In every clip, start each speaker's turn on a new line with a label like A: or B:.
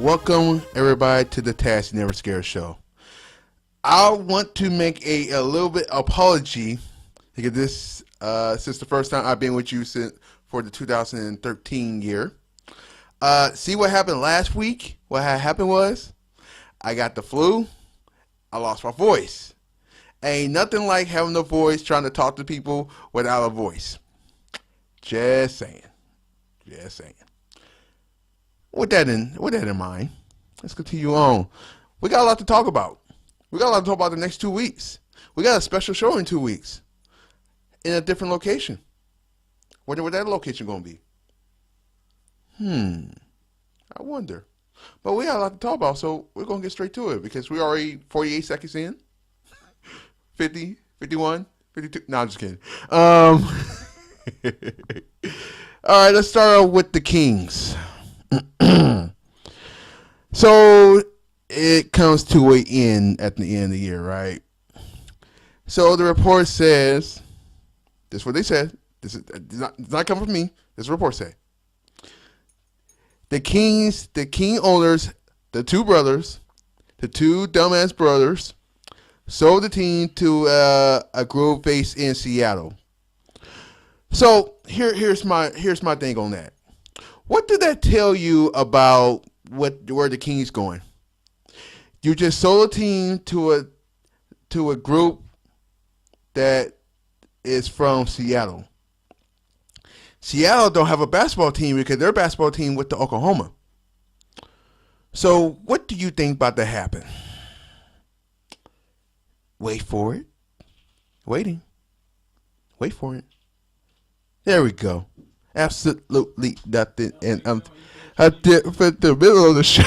A: Welcome everybody to the Task Never Scared show. I want to make a little bit apology because this is the first time I've been with you since for the 2013 year. See what happened last week? What had happened was I got the flu. I lost my voice. Ain't nothing like having a voice trying to talk to people without a voice. Just saying. Just saying. With that in mind, let's continue on. We got a lot to talk about. We got a lot to talk about the next 2 weeks. We got a special show in 2 weeks in a different location. Where that location going to be? I wonder. But we got a lot to talk about, so we're going to get straight to it because we're already 48 seconds in. 50, 51, 52. No, I'm just kidding. All right, let's start out with the Kings. So it comes to an end at the end of the year, right? So the report says, this is what they said. This is not coming from me. This is what the report say. The King owners, the two brothers, the two dumbass brothers, sold the team to a group based in Seattle. So here's my thing on that. What did that tell you about where the Kings going? You just sold a team to a group that is from Seattle. Seattle don't have a basketball team because their basketball team went to Oklahoma. So what do you think about to happen? Wait for it. Waiting. Wait for it. There we go. Absolutely nothing. And I did for the middle of the show.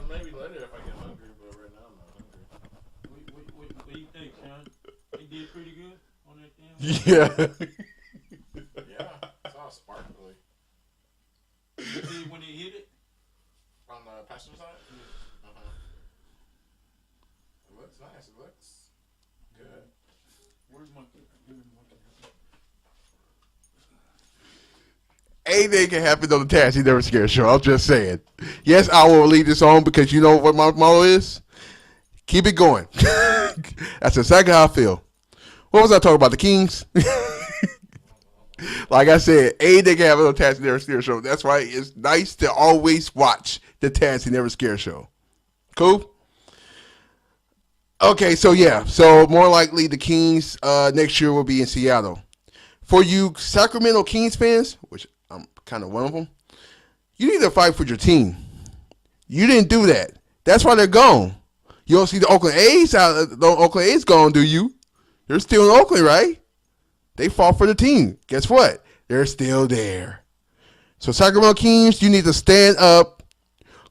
B: Maybe later if I get hungry, but right now I'm not hungry. What do you think, Sean? He did pretty good on that thing?
C: Yeah, it's all sparkly.
B: You see when he hit it?
C: On the passenger side? It looks nice. It looks good.
B: Where's my give me my
A: Anything can happen on the Task He Never Scared show. I'm just saying. Yes, I will leave this on because you know what my motto is? Keep it going. That's exactly how I feel. What was I talking about? The Kings? Like I said, anything can happen on the Task He Never Scared show. That's why it's nice to always watch the Task He Never Scared show. Cool? Okay, so yeah. So more likely the Kings next year will be in Seattle. For you Sacramento Kings fans, which I'm kind of one of them, you need to fight for your team. You didn't do that. That's why they're gone. You don't see the Oakland A's out. The Oakland A's gone, do you? They're still in Oakland, right? They fought for the team. Guess what? They're still there. So Sacramento Kings, you need to stand up,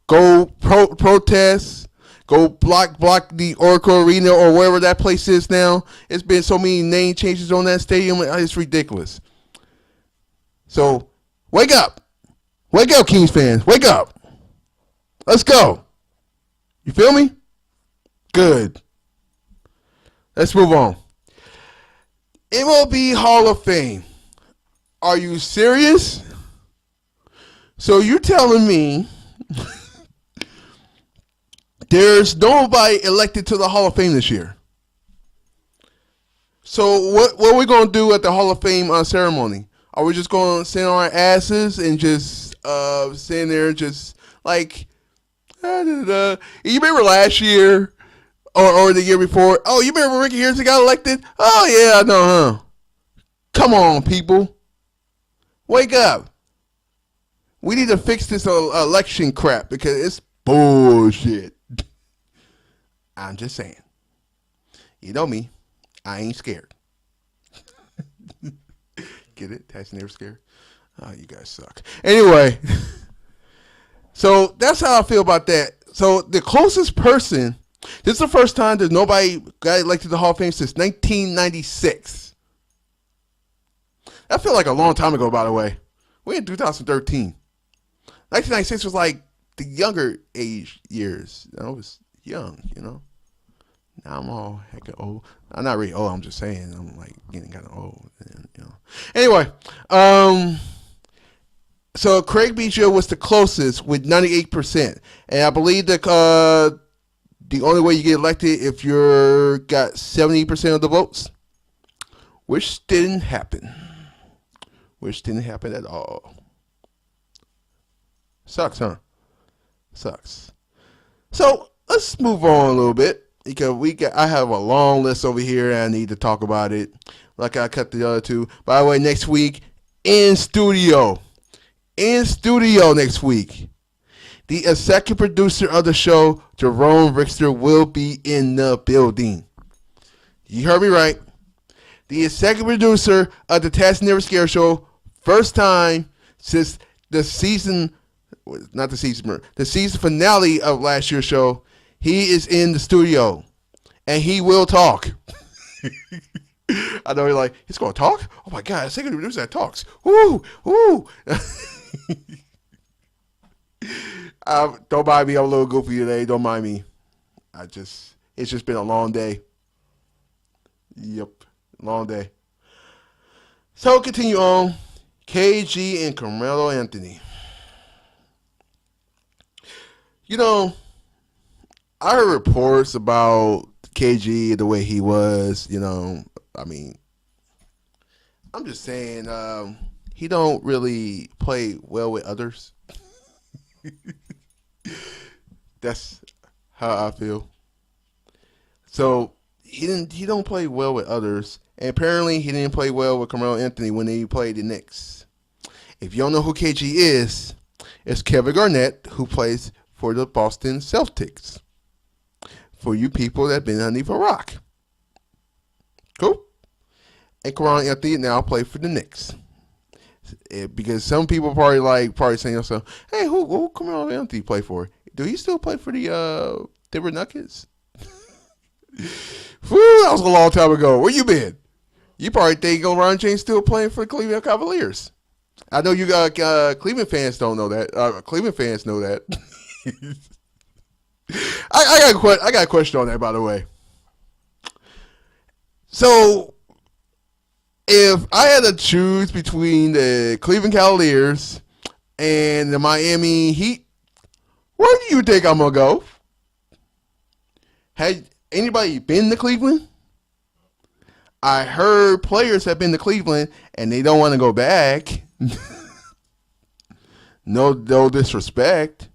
A: go protest, go block the Oracle Arena or wherever that place is now. It's been so many name changes on that stadium. It's ridiculous. So wake up. Wake up, Kings fans. Wake up. Let's go. You feel me? Good. Let's move on. MLB Hall of Fame. Are you serious? So you're telling me there's nobody elected to the Hall of Fame this year? So what are we going to do at the Hall of Fame ceremony? Are we just going to sit on our asses and just sitting there just like, You remember last year or the year before? Oh, you remember Ricky Harrison got elected? Oh, yeah, I know, huh? Come on, people. Wake up. We need to fix this election crap because it's bullshit. I'm just saying. You know me. I ain't scared. Get it? Task Never Scared? Oh, you guys suck. Anyway. So that's how I feel about that. So the closest person, this is the first time that nobody got elected to the Hall of Fame since 1996. That felt like a long time ago, by the way. We're in 2013. 1996 was like the younger age years. I was young, you know. Now I'm all hecka old. I'm not really old. I'm just saying I'm like getting kind of old, and, you know. Anyway, So Craig Biggio was the closest with 98%, and I believe that the only way you get elected if you're got 70% of the votes, which didn't happen. Which didn't happen at all. Sucks, huh? Sucks. So let's move on a little bit because I have a long list over here and I need to talk about it. Like I cut the other two. By the way, next week in studio next week, the executive producer of the show, Jerome Richter, will be in the building. You heard me right. The executive producer of the Task Never Scare show, first time since the season finale of last year's show. He is in the studio, and he will talk. I know you're like, he's going to talk? Oh my God, executive producer that talks. Woo, woo. Don't mind me, I'm a little goofy today. Don't mind me. It's just been a long day. Yep, long day. So continue on. KG and Carmelo Anthony. You know, I heard reports about KG the way he was. You know, I mean, I'm just saying he don't really play well with others. That's how I feel. So he don't play well with others, and apparently he didn't play well with Carmelo Anthony when he played the Knicks. If you don't know who KG is, it's Kevin Garnett, who plays for the Boston Celtics. For you people that been underneath a rock. Cool? And Carmelo Anthony now play for the Knicks. Because some people probably saying yourself, hey, who Carmelo Anthony play for? Do he still play for the Denver Nuggets? Whew, that was a long time ago. Where you been? You probably think LeBron James still playing for the Cleveland Cavaliers. I know you got Cleveland fans don't know that. Cleveland fans know that. I got a question on that, by the way. So, if I had to choose between the Cleveland Cavaliers and the Miami Heat, where do you think I'm going to go? Had anybody been to Cleveland? I heard players have been to Cleveland and they don't want to go back. No disrespect.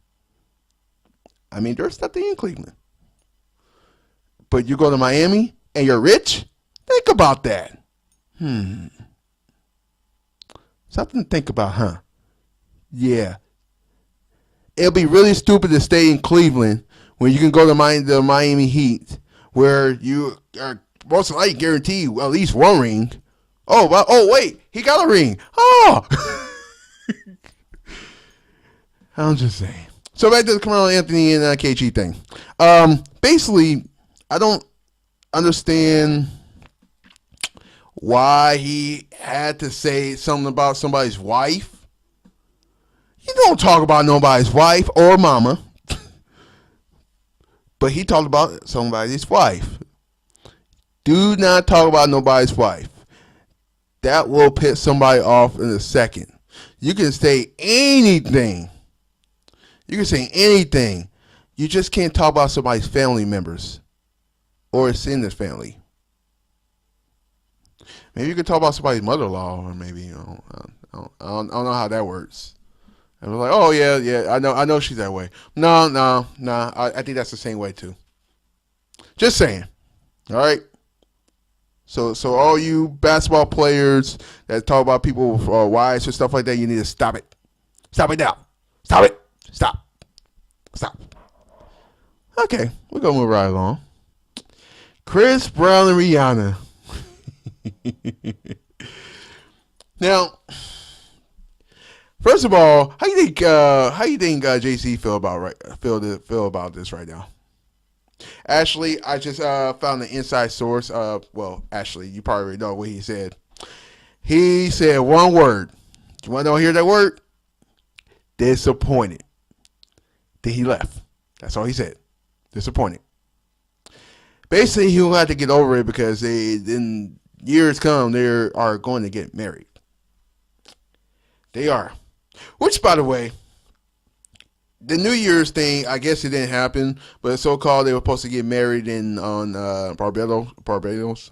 A: I mean, there's nothing in Cleveland. But you go to Miami and you're rich? Think about that. Something to think about, huh? Yeah. It'll be really stupid to stay in Cleveland when you can go to the Miami Heat, where you are most likely guaranteed at least one ring. Oh, well, wait, he got a ring. Oh! I'm just saying. So back to the Carmelo Anthony and KG thing. Basically, I don't understand why he had to say something about somebody's wife. You don't talk about nobody's wife or mama. But he talked about somebody's wife. Do not talk about nobody's wife. That will piss somebody off in a second. You can say anything. You can say anything. You just can't talk about somebody's family members or extended family. Maybe you could talk about somebody's mother-in-law, or maybe I don't know how that works. I was like, oh yeah, I know she's that way. No, I think that's the same way too. Just saying. All right. So all you basketball players that talk about people with wives or stuff like that, you need to stop it. Stop it now. Stop it. Stop. Okay, we're gonna move right along. Chris Brown and Rihanna. Now, first of all, how you think JC feel about this right now? Actually, I just found an inside source. Well, actually, you probably already know what he said. He said one word. You want to hear that word? Disappointed. Then he left. That's all he said. Disappointed. Basically, he'll have to get over it because in years come, they are going to get married. They are. Which, by the way, the New Year's thing, I guess it didn't happen, but so-called they were supposed to get married in on Barbados,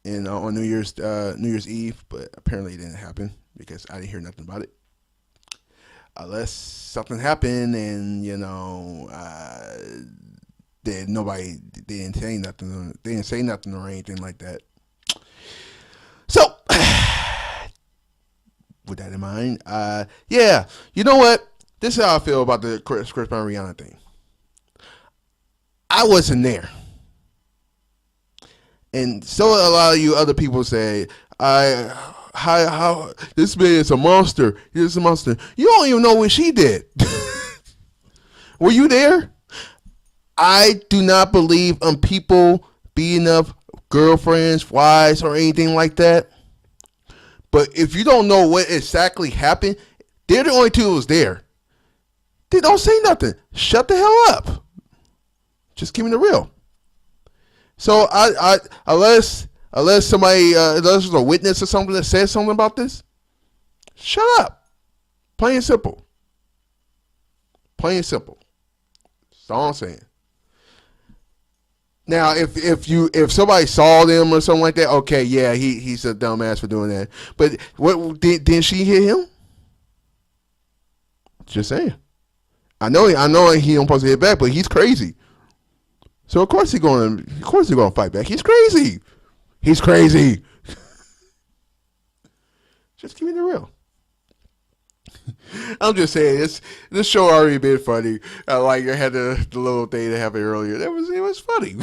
A: and on New Year's Eve, but apparently it didn't happen because I didn't hear nothing about it. Unless something happened and nobody they didn't say nothing. They didn't say nothing or anything like that. So, with that in mind, yeah, you know what? This is how I feel about the Chris Brown Rihanna thing. I wasn't there. And so a lot of you other people say, how this man is a monster. He's a monster. You don't even know what she did. Were you there? I do not believe in people beating up girlfriends, wives, or anything like that. But if you don't know what exactly happened, they're the only two who was there. They don't say nothing. Shut the hell up. Just give me the real. So I unless somebody unless there's a witness or something that says something about this, shut up. Plain and simple. Plain and simple. That's all I'm saying. Now, if somebody saw them or something like that, okay, yeah, he's a dumbass for doing that. But what didn't she hit him? Just saying. I know he don't supposed to hit back, but he's crazy. So of course he's going to fight back. He's crazy. He's crazy. Just give me the real. I'm just saying, this show already been funny. Like I had the little thing to happen earlier. It was funny.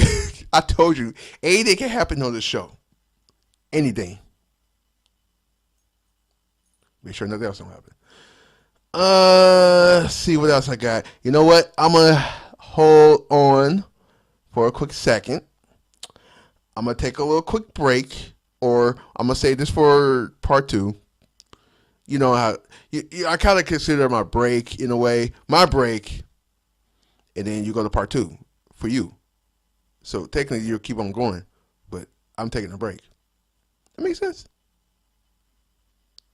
A: I told you, anything can happen on this show. Anything. Make sure nothing else don't happen. Let's see what else I got. You know what? I'm gonna hold on for a quick second. I'm gonna take a little quick break, or I'm gonna say this for part 2. You know how I kind of consider my break in a way, my break, and then you go to part 2 for you. So technically you'll keep on going, but I'm taking a break. That makes sense.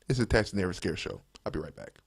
A: It's a Tax and Never Scare show. I'll be right back.